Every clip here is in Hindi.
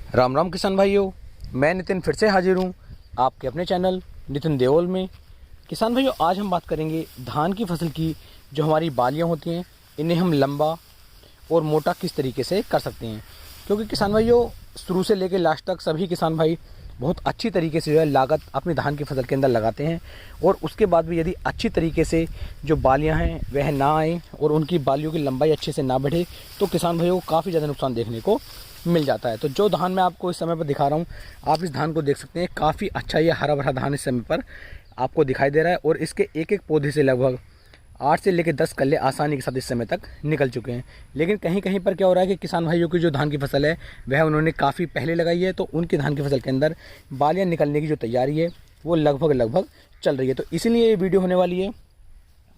राम राम किसान भाइयों, मैं नितिन फिर से हाजिर हूँ आपके अपने चैनल नितिन देओल में। किसान भाइयों, आज हम बात करेंगे धान की फसल की। जो हमारी बालियाँ होती हैं, इन्हें हम लंबा और मोटा किस तरीके से कर सकते हैं। क्योंकि किसान भाइयों, शुरू से लेकर लास्ट तक सभी किसान भाई बहुत अच्छी तरीके से जो है लागत अपनी धान की फसल के अंदर लगाते हैं, और उसके बाद भी यदि अच्छी तरीके से जो बालियां हैं वह ना आए और उनकी बालियों की लंबाई अच्छे से ना बढ़े, तो किसान भाइयों को काफ़ी ज़्यादा नुकसान देखने को मिल जाता है। तो जो धान मैं आपको इस समय पर दिखा रहा हूँ, आप इस धान को देख सकते हैं। काफ़ी अच्छा ये हरा भरा धान इस समय पर आपको दिखाई दे रहा है, और इसके एक एक पौधे से लगभग 8 से लेकर 10 कल्ले आसानी के साथ इस समय तक निकल चुके हैं। लेकिन कहीं कहीं पर क्या हो रहा है कि किसान भाइयों की जो धान की फसल है वह उन्होंने काफ़ी पहले लगाई है, तो उनकी धान की फसल के अंदर बालियाँ निकलने की जो तैयारी है वो लगभग चल रही है। तो इसीलिए ये वीडियो होने वाली है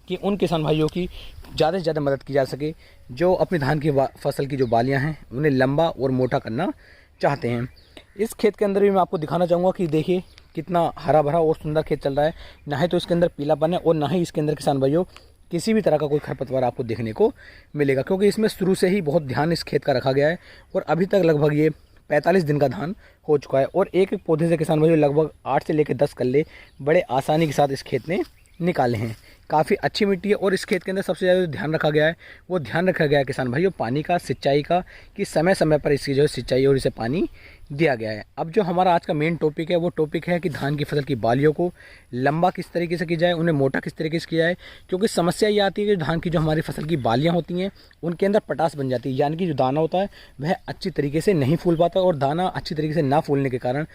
कि उन किसान भाइयों की ज़्यादा से ज़्यादा मदद की जा सके जो अपनी धान की फसल की जो बालियाँ हैं उन्हें लंबा और मोटा करना चाहते हैं। इस खेत के अंदर भी मैं आपको दिखाना चाहूँगा कि देखिए कितना हरा भरा और सुंदर खेत चल रहा है। ना ही तो इसके अंदर पीलापन है और ना ही इसके अंदर किसान भाइयों किसी भी तरह का कोई खरपतवार आपको देखने को मिलेगा, क्योंकि इसमें शुरू से ही बहुत ध्यान इस खेत का रखा गया है। और अभी तक लगभग ये 45 दिन का धान हो चुका है, और एक एक पौधे से किसान भाइयों लगभग 8 से लेकर 10 कल्ले बड़े आसानी के साथ इस खेत में निकाले हैं। काफ़ी अच्छी मिट्टी है, और इस खेत के अंदर सबसे ज़्यादा ध्यान रखा गया है वो ध्यान रखा गया है किसान भाइयों पानी का, सिंचाई का, कि समय समय पर इसकी जो है सिंचाई और इसे पानी दिया गया है। अब जो हमारा आज का मेन टॉपिक है वो टॉपिक है कि धान की फसल की बालियों को लंबा किस तरीके से किया जाए, उन्हें मोटा किस तरीके से किया जाए। क्योंकि समस्या ये आती है कि धान की जो हमारी फसल की बालियाँ होती हैं उनके अंदर पटास बन जाती है, यानी कि जो दाना होता है वह अच्छी तरीके से नहीं फूल पाता, और दाना अच्छी तरीके से ना फूलने के कारण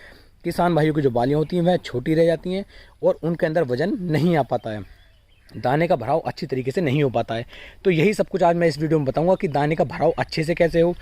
किसान भाइयों की जो बालियाँ होती हैं वह छोटी रह जाती हैं और उनके अंदर वजन नहीं आ पाता है, दाने का भराव अच्छी तरीके से नहीं हो पाता है। तो यही सब कुछ आज मैं इस वीडियो में बताऊंगा कि दाने का भराव अच्छे से कैसे हो,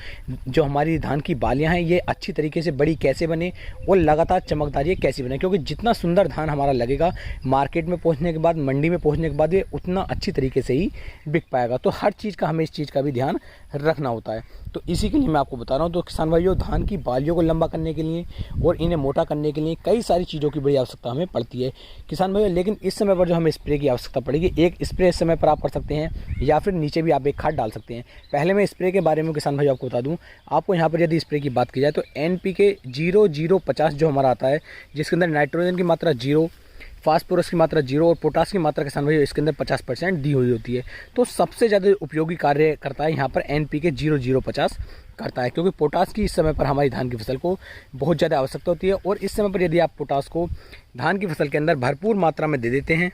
जो हमारी धान की बालियां हैं ये अच्छी तरीके से बड़ी कैसे बने और लगातार चमकदार ये कैसे बने। क्योंकि जितना सुंदर धान हमारा लगेगा मार्केट में पहुंचने के बाद, मंडी में पहुंचने के बाद, ये उतना अच्छी तरीके से ही बिक पाएगा। तो हर चीज़ का हमें इस चीज़ का भी ध्यान रखना होता है। तो इसी के लिए मैं आपको बता रहा हूँ। तो किसान भाइयों, धान की बालियों को लंबा करने के लिए और इन्हें मोटा करने के लिए कई सारी चीज़ों की बड़ी आवश्यकता हमें पड़ती है किसान भाइयों। लेकिन इस समय पर जो हमें स्प्रे की आवश्यकता पड़ेगी, एक स्प्रे इस समय पर आप कर सकते हैं, या फिर नीचे भी आप एक खाद डाल सकते हैं। पहले मैं स्प्रे के बारे में किसान भाई आपको बता दूं। आपको यहाँ पर यदि स्प्रे की बात की जाए तो NPK 0050 जो हमारा आता है, जिसके अंदर नाइट्रोजन की मात्रा 0, फास्फोरस की मात्रा 0 और पोटास की मात्रा किसान भाई इसके अंदर 50% दी हुई होती है। तो सबसे ज़्यादा उपयोगी कार्य करता है यहाँ पर NPK 0050 करता है, क्योंकि पोटास की इस समय पर हमारी धान की फसल को बहुत ज़्यादा आवश्यकता होती है। और इस समय पर यदि आप पोटास को धान की फसल के अंदर भरपूर मात्रा में दे देते हैं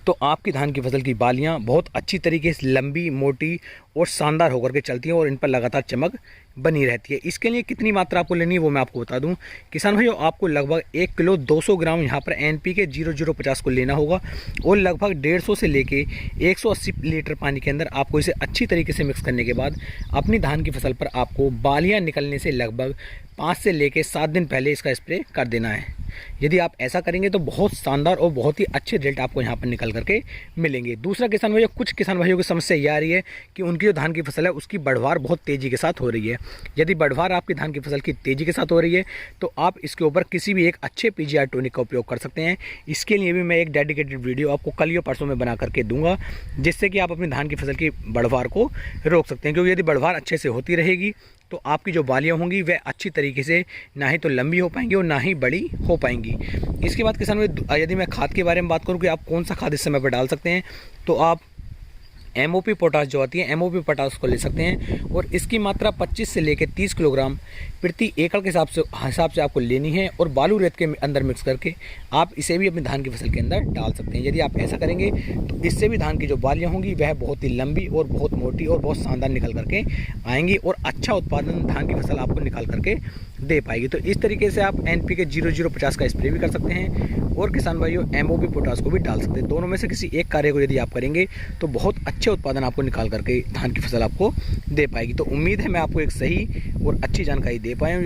तो आपकी धान की फसल की बालियां बहुत अच्छी तरीके से लंबी, मोटी और शानदार होकर के चलती हैं और इन पर लगातार चमक बनी रहती है। इसके लिए कितनी मात्रा आपको लेनी है वो मैं आपको बता दूं। किसान भाइयों, आपको लगभग 1 किलो 200 ग्राम यहाँ पर NPK 0050 को लेना होगा, और लगभग 150 से लेके 180 लीटर पानी के अंदर आपको इसे अच्छी तरीके से मिक्स करने के बाद अपनी धान की फसल पर आपको बालियाँ निकलने से लगभग 5 से लेके 7 दिन पहले इसका स्प्रे कर देना है। यदि आप ऐसा करेंगे तो बहुत शानदार और बहुत ही अच्छे रिजल्ट आपको यहाँ पर निकल करके मिलेंगे। दूसरा किसान भाइयों, कुछ किसान भाइयों की समस्या ये आ रही है कि उनकी जो धान की फसल है उसकी बढ़वार बहुत तेज़ी के साथ हो रही है। यदि बढ़वार आपकी धान की फसल की तेज़ी के साथ हो रही है तो आप इसके ऊपर किसी भी एक अच्छे PGR टॉनिक का उपयोग कर सकते हैं। इसके लिए भी मैं एक डेडिकेटेड वीडियो आपको कल या परसों में बना करके दूंगा, जिससे कि आप अपनी धान की फसल की बढ़वार को रोक सकते हैं। क्योंकि यदि बढ़वार अच्छे से होती रहेगी तो आपकी जो बालियाँ होंगी वह अच्छी तरीके से ना ही तो लंबी हो पाएंगी और ना ही बड़ी हो पाएंगी। इसके बाद किसान भाई, यदि मैं खाद के बारे में बात करूं कि आप कौन सा खाद इस समय पर डाल सकते हैं, तो आप MOP पोटास जो आती है MOP पोटास को ले सकते हैं, और इसकी मात्रा 25 से लेकर 30 किलोग्राम प्रति एकड़ के हिसाब से आपको लेनी है, और बालू रेत के अंदर मिक्स करके आप इसे भी अपनी धान की फसल के अंदर डाल सकते हैं। यदि आप ऐसा करेंगे तो इससे भी धान की जो बालियाँ होंगी वह बहुत ही लंबी और बहुत मोटी और बहुत शानदार निकल करके आएंगी, और अच्छा उत्पादन धान की फसल आपको निकाल करके दे पाएगी। तो इस तरीके से आप NPK 0050 का स्प्रे भी कर सकते हैं, और किसान भाइयों MOP पोटास को भी डाल सकते हैं। दोनों में से किसी एक कार्य को यदि आप करेंगे तो बहुत अच्छे उत्पादन आपको निकाल करके धान की फसल आपको दे पाएगी। तो उम्मीद है मैं आपको एक सही और अच्छी जानकारी दे पाया हूँ।